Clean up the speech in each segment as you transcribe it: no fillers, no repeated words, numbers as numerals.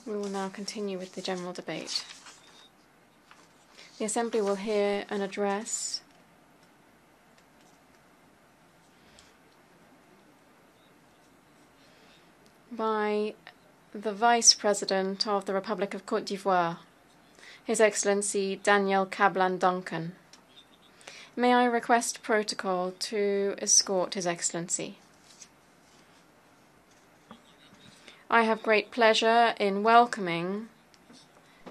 We will now continue with the general debate. The Assembly will hear an address by the Vice President of the Republic of Côte d'Ivoire, His Excellency Daniel Kablan Duncan. May I request protocol to escort His Excellency? I have great pleasure in welcoming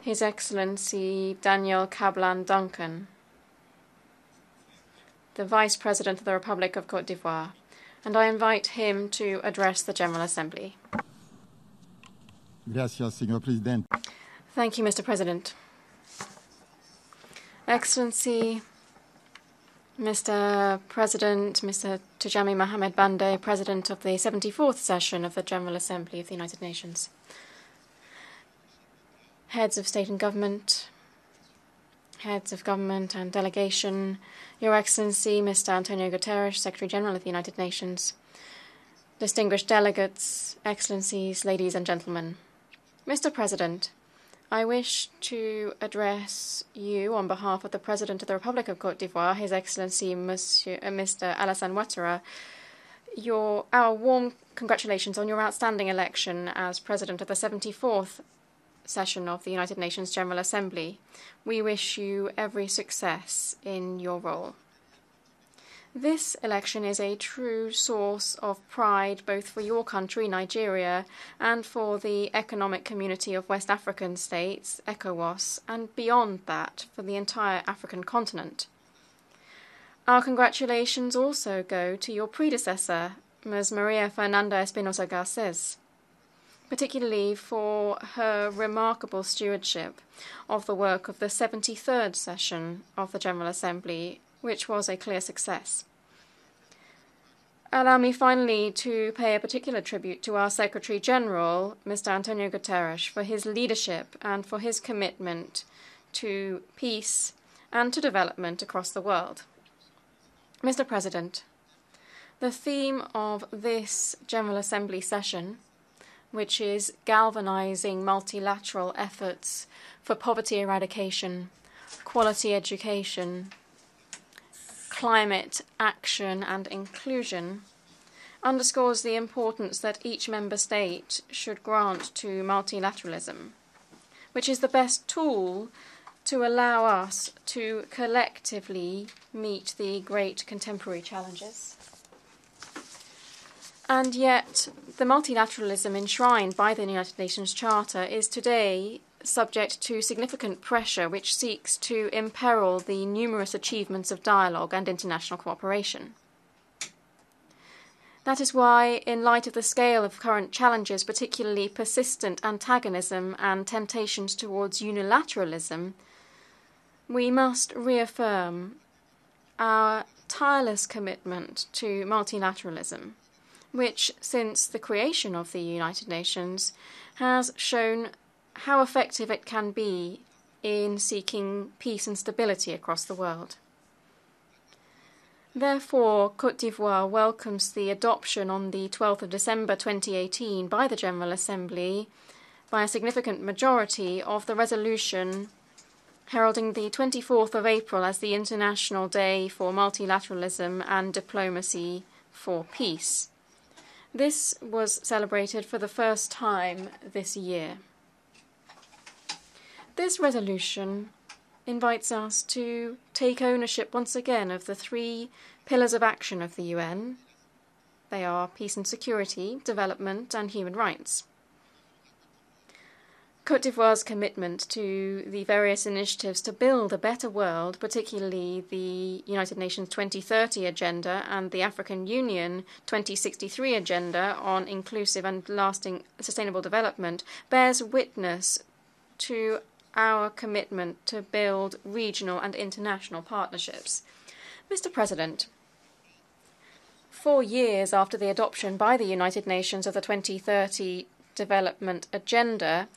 His Excellency Daniel Kablan Duncan, the Vice President of the Republic of Côte d'Ivoire, and I invite him to address the General Assembly. Gracias, señor Presidente. Thank you, Mr. President. Excellency, Mr. President, Mr. Tijani Mohamed Bande, President of the 74th session of the General Assembly of the United Nations, heads of state and government, heads of government and delegation, Your Excellency, Mr. Antonio Guterres, Secretary General of the United Nations, distinguished delegates, excellencies, ladies and gentlemen. Mr. President, I wish to address you on behalf of the President of the Republic of Côte d'Ivoire, His Excellency Mr. Alassane Ouattara, our warm congratulations on your outstanding election as President of the 74th session of the United Nations General Assembly. We wish you every success in your role. This election is a true source of pride both for your country, Nigeria, and for the Economic Community of West African States, ECOWAS, and beyond that, for the entire African continent. Our congratulations also go to your predecessor, Ms. Maria Fernanda Espinosa Garcés, particularly for her remarkable stewardship of the work of the 73rd session of the General Assembly, which was a clear success. Allow me finally to pay a particular tribute to our Secretary General, Mr. Antonio Guterres, for his leadership and for his commitment to peace and to development across the world. Mr. President, the theme of this General Assembly session, which is galvanizing multilateral efforts for poverty eradication, quality education, climate action and inclusion, underscores the importance that each member state should grant to multilateralism, which is the best tool to allow us to collectively meet the great contemporary challenges. And yet, the multilateralism enshrined by the United Nations Charter is today subject to significant pressure which seeks to imperil the numerous achievements of dialogue and international cooperation. That is why, in light of the scale of current challenges, particularly persistent antagonism and temptations towards unilateralism, we must reaffirm our tireless commitment to multilateralism, which, since the creation of the United Nations, has shown how effective it can be in seeking peace and stability across the world. Therefore, Côte d'Ivoire welcomes the adoption on the 12th of December 2018 by the General Assembly by a significant majority of the resolution heralding the 24th of April as the International Day for Multilateralism and Diplomacy for Peace. This was celebrated for the first time this year. This resolution invites us to take ownership once again of the three pillars of action of the UN. They are peace and security, development, and human rights. Côte d'Ivoire's commitment to the various initiatives to build a better world, particularly the United Nations 2030 Agenda and the African Union 2063 Agenda on inclusive and lasting sustainable development, bears witness to our commitment to build regional and international partnerships. Mr. President, 4 years after the adoption by the United Nations of the 2030 Development Agenda,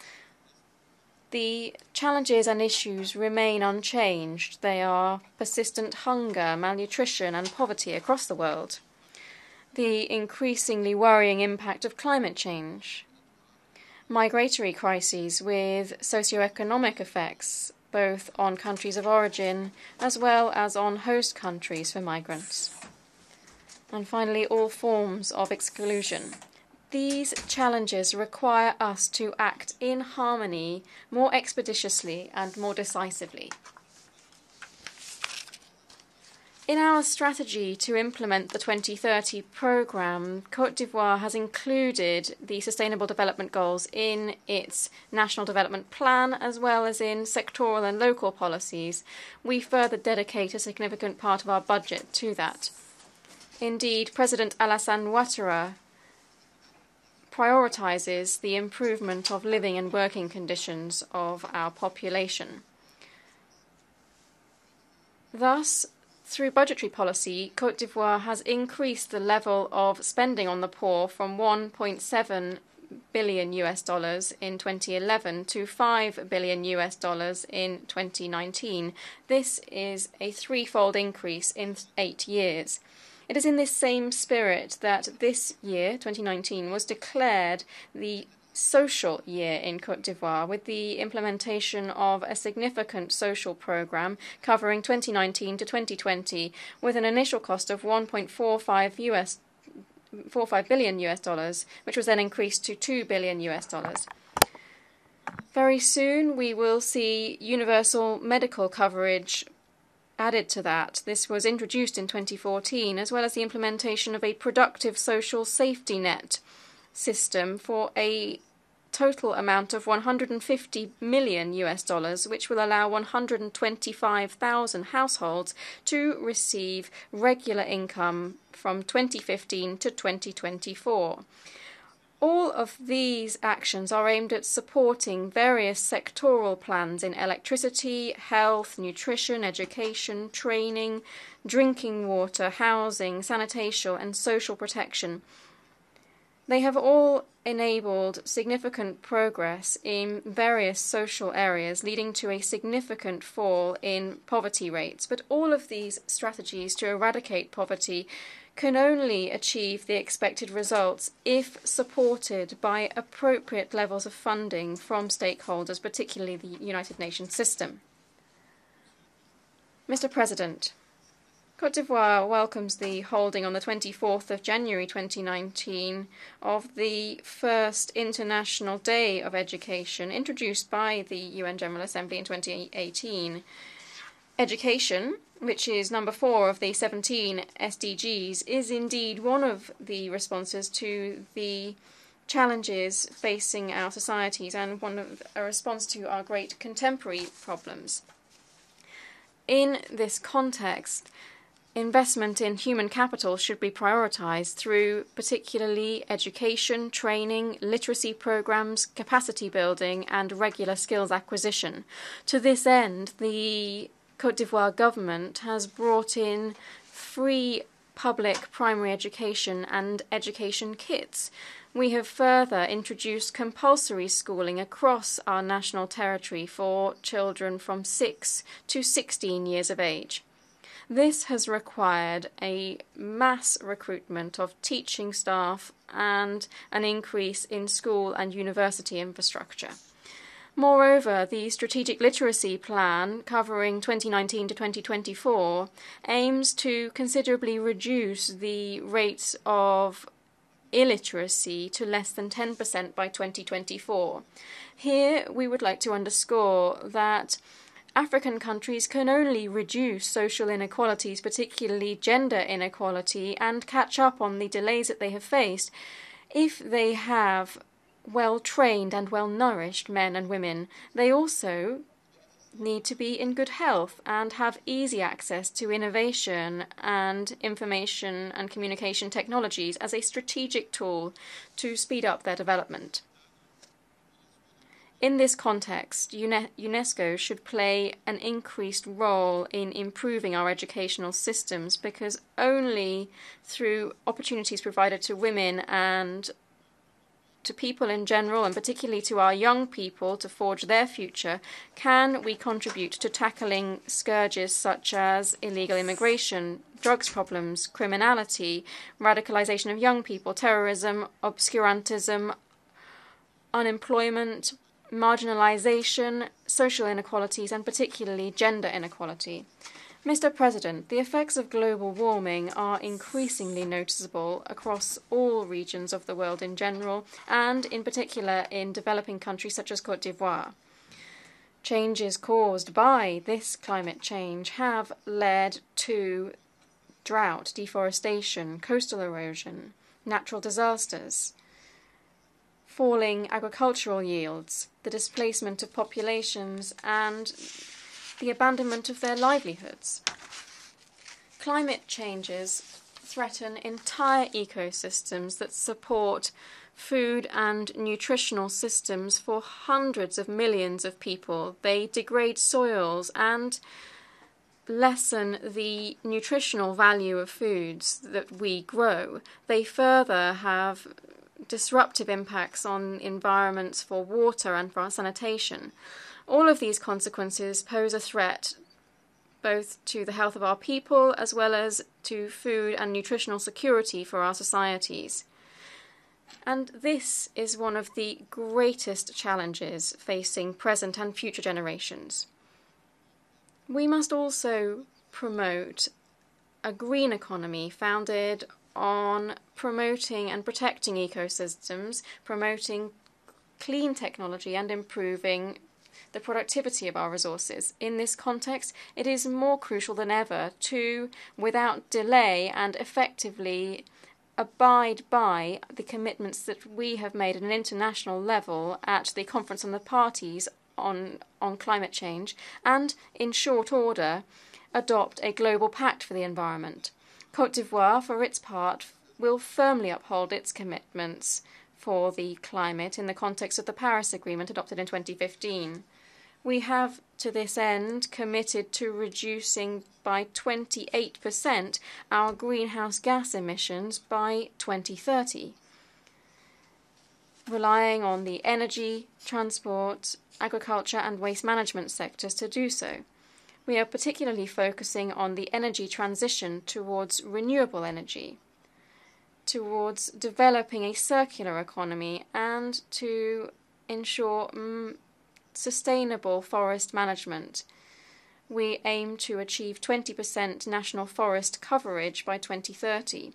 the challenges and issues remain unchanged. They are persistent hunger, malnutrition, and poverty across the world, the increasingly worrying impact of climate change, migratory crises with socioeconomic effects, both on countries of origin as well as on host countries for migrants. And finally, all forms of exclusion. These challenges require us to act in harmony more expeditiously and more decisively. In our strategy to implement the 2030 programme, Côte d'Ivoire has included the Sustainable Development Goals in its National Development Plan as well as in sectoral and local policies. We further dedicate a significant part of our budget to that. Indeed, President Alassane Ouattara prioritises the improvement of living and working conditions of our population. Thus, through budgetary policy, Côte d'Ivoire has increased the level of spending on the poor from $1.7 billion in 2011 to $5 billion in 2019. This is a threefold increase in 8 years. It is in this same spirit that this year, 2019, was declared the social year in Côte d'Ivoire, with the implementation of a significant social programme covering 2019 to 2020, with an initial cost of $1.45 billion, which was then increased to $2 billion. Very soon we will see universal medical coverage added to that. This was introduced in 2014, as well as the implementation of a productive social safety net system for a total amount of $150 million, which will allow 125,000 households to receive regular income from 2015 to 2024. All of these actions are aimed at supporting various sectoral plans in electricity, health, nutrition, education, training, drinking water, housing, sanitation, and social protection. They have all enabled significant progress in various social areas, leading to a significant fall in poverty rates. But all of these strategies to eradicate poverty can only achieve the expected results if supported by appropriate levels of funding from stakeholders, particularly the United Nations system. Mr. President, Côte d'Ivoire welcomes the holding on the 24th of January 2019 of the first International Day of Education, introduced by the UN General Assembly in 2018. Education, which is number 4 of the 17 SDGs, is indeed one of the responses to the challenges facing our societies and a response to our great contemporary problems. In this context, investment in human capital should be prioritized through particularly education, training, literacy programs, capacity building, and regular skills acquisition. To this end, the Côte d'Ivoire government has brought in free public primary education and education kits. We have further introduced compulsory schooling across our national territory for children from 6 to 16 years of age. This has required a mass recruitment of teaching staff and an increase in school and university infrastructure. Moreover, the Strategic Literacy Plan, covering 2019 to 2024, aims to considerably reduce the rates of illiteracy to less than 10% by 2024. Here, we would like to underscore that African countries can only reduce social inequalities, particularly gender inequality, and catch up on the delays that they have faced if they have well-trained and well-nourished men and women. They also need to be in good health and have easy access to innovation and information and communication technologies as a strategic tool to speed up their development. In this context, UNESCO should play an increased role in improving our educational systems, because only through opportunities provided to women and to people in general, and particularly to our young people to forge their future, can we contribute to tackling scourges such as illegal immigration, drugs problems, criminality, radicalization of young people, terrorism, obscurantism, unemployment, marginalisation, social inequalities, and particularly gender inequality. Mr. President, the effects of global warming are increasingly noticeable across all regions of the world in general, and in particular in developing countries such as Côte d'Ivoire. Changes caused by this climate change have led to drought, deforestation, coastal erosion, natural disasters, falling agricultural yields, the displacement of populations, and the abandonment of their livelihoods. Climate changes threaten entire ecosystems that support food and nutritional systems for hundreds of millions of people. They degrade soils and lessen the nutritional value of foods that we grow. They further have disruptive impacts on environments for water and for our sanitation. All of these consequences pose a threat both to the health of our people as well as to food and nutritional security for our societies. And this is one of the greatest challenges facing present and future generations. We must also promote a green economy founded on promoting and protecting ecosystems, promoting clean technology and improving the productivity of our resources. In this context, it is more crucial than ever to, without delay and effectively abide by the commitments that we have made at an international level at the Conference on the Parties on climate change, and, in short order, adopt a global pact for the environment. Côte d'Ivoire, for its part, will firmly uphold its commitments for the climate in the context of the Paris Agreement adopted in 2015. We have, to this end, committed to reducing by 28% our greenhouse gas emissions by 2030, relying on the energy, transport, agriculture and waste management sectors to do so. We are particularly focusing on the energy transition towards renewable energy, towards developing a circular economy, and to ensure sustainable forest management. We aim to achieve 20% national forest coverage by 2030.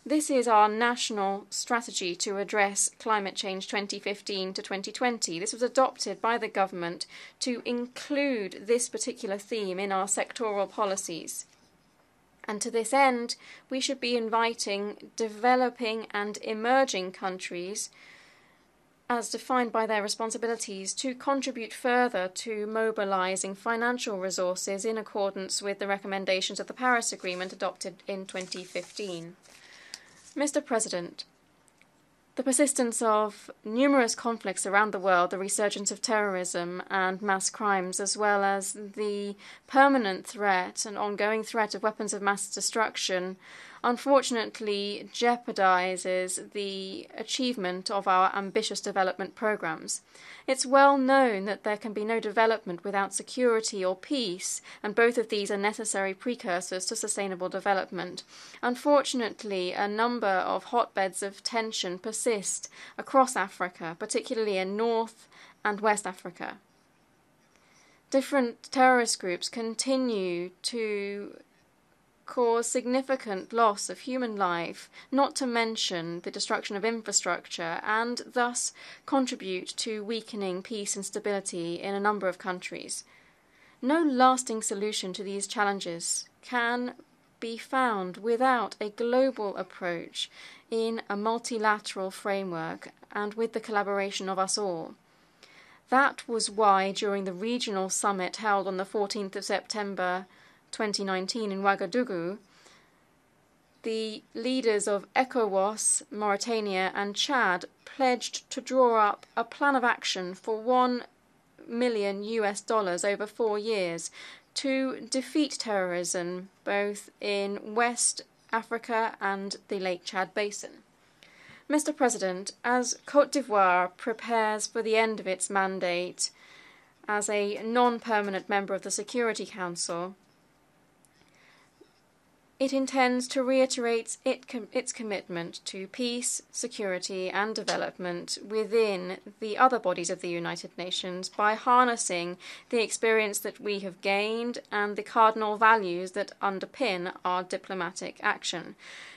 This is our national strategy to address climate change 2015 to 2020. This was adopted by the government to include this particular theme in our sectoral policies. And to this end, we should be inviting developing and emerging countries, as defined by their responsibilities, to contribute further to mobilizing financial resources in accordance with the recommendations of the Paris Agreement adopted in 2015. Mr. President, the persistence of numerous conflicts around the world, the resurgence of terrorism and mass crimes, as well as the permanent threat and ongoing threat of weapons of mass destruction, unfortunately jeopardizes the achievement of our ambitious development programs. It's well known that there can be no development without security or peace, and both of these are necessary precursors to sustainable development. Unfortunately, a number of hotbeds of tension persist across Africa, particularly in North and West Africa. Different terrorist groups continue to cause significant loss of human life, not to mention the destruction of infrastructure, and thus contribute to weakening peace and stability in a number of countries. No lasting solution to these challenges can be found without a global approach in a multilateral framework and with the collaboration of us all. That was why, during the regional summit held on the 14th of September 2019 in Ouagadougou, the leaders of ECOWAS, Mauritania and Chad pledged to draw up a plan of action for $1 million over 4 years to defeat terrorism both in West Africa and the Lake Chad Basin. Mr. President, as Côte d'Ivoire prepares for the end of its mandate as a non-permanent member of the Security Council, it intends to reiterate its commitment to peace, security and development within the other bodies of the United Nations by harnessing the experience that we have gained and the cardinal values that underpin our diplomatic action.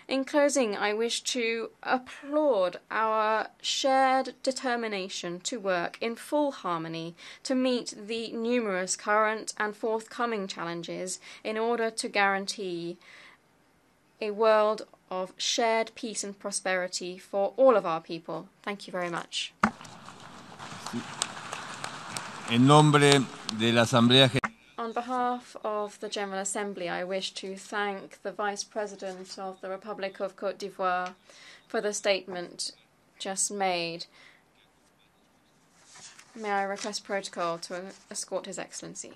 In closing, I wish to applaud our shared determination to work in full harmony to meet the numerous current and forthcoming challenges in order to guarantee a world of shared peace and prosperity for all of our people. Thank you very much. En nombre de la Asamblea On behalf of the General Assembly, I wish to thank the Vice President of the Republic of Côte d'Ivoire for the statement just made. May I request protocol to escort His Excellency.